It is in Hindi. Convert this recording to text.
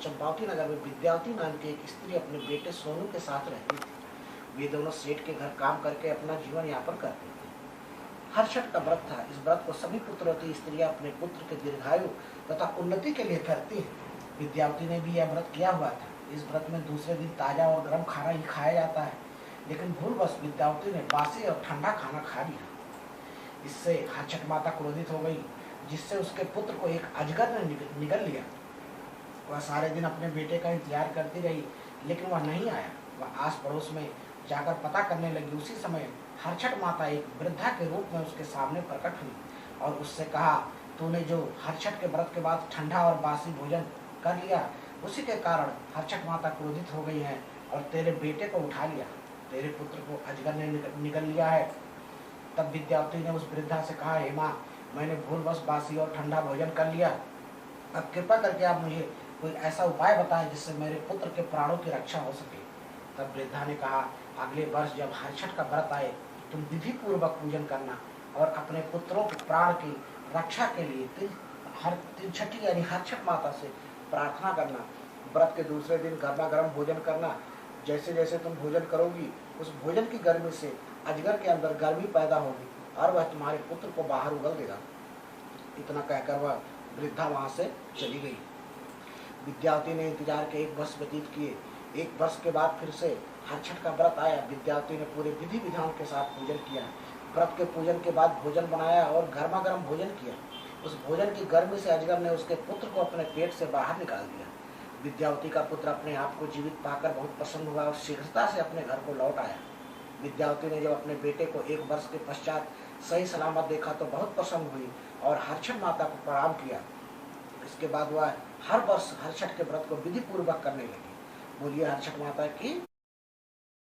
चंपावती नगर में विद्यावती नाम की एक स्त्री अपने बेटे सोनू के साथ रहती थी। वे दोनों सेठ के घर काम करके अपना जीवन यापन करते थे। हर्षठ का व्रत था। इस व्रत को सभी पुत्रवती स्त्रियां अपने पुत्र के दीर्घायु तथा उन्नति के लिए करती हैं। विद्यावती ने भी यह व्रत किया हुआ था। इस व्रत में दूसरे दिन ताजा और गर्म खाना ही खाया जाता है, लेकिन भूलवश विद्यावती ने बासी और ठंडा खाना खा लिया। इससे हर्षठ माता क्रोधित हो गई, जिससे उसके पुत्र को एक अजगर ने निगल लिया। वह सारे दिन अपने बेटे का इंतजार करती रही, लेकिन वह नहीं आया। वह आस पड़ोस में जाकर पता करने लगी। उसी समय हर्षठ माता एक वृद्धा के रूप में उसके सामने प्रकट हुई और उससे कहा, तूने जो हर्षठ के व्रत के बाद ठंडा और बासी भोजन कर लिया, उसी के कारण हर्षठ माता क्रोधित हो गई है और तेरे बेटे को उठा लिया। तेरे पुत्र को अजगर ने निगल लिया है। तब विद्यावती ने उस वृद्धा से कहा, हे माँ, मैंने भूलवश बासी और ठंडा भोजन कर लिया। अब कृपा करके आप मुझे कोई ऐसा उपाय बताएं जिससे मेरे पुत्र के प्राणों की रक्षा हो सके। तब वृद्धा ने कहा, अगले वर्ष जब हर्षठ का व्रत आए, तुम विधि पूर्वक पूजन करना और अपने पुत्रों के प्राण की रक्षा के लिए तीन छठी यानी हर्षठ माता से प्रार्थना करना। व्रत के दूसरे दिन गर्मा गर्म भोजन करना। जैसे जैसे तुम भोजन करोगी, उस भोजन की गर्मी से अजगर के अंदर गर्मी पैदा होगी और वह तुम्हारे पुत्र को बाहर उगल देगा। इतना कहकर वह वृद्धा वहां से चली गई। विद्यावती ने इंतजार के 1 वर्ष व्यतीत किए। 1 वर्ष के बाद फिर से हर्षठ का व्रत आया। विद्यावती ने पूरे विधि विधान के साथ पूजन किया। व्रत के पूजन के बाद भोजन बनाया और गर्मा गर्म भोजन किया। उस भोजन की गर्मी से अजगर ने उसके पुत्र को अपने पेट से बाहर निकाल दिया। विद्यावती का पुत्र अपने आप को जीवित पाकर बहुत प्रसन्न हुआ और शीघ्रता से अपने घर को लौट आया। विद्यावती ने जब अपने बेटे को 1 वर्ष के पश्चात सही सलामत देखा तो बहुत प्रसन्न हुई और हर्षठ माता को प्रणाम किया। इसके बाद वह हर वर्ष हर्षठ के व्रत को विधि पूर्वक करने लगी। बोलिए हर्षठ माता की।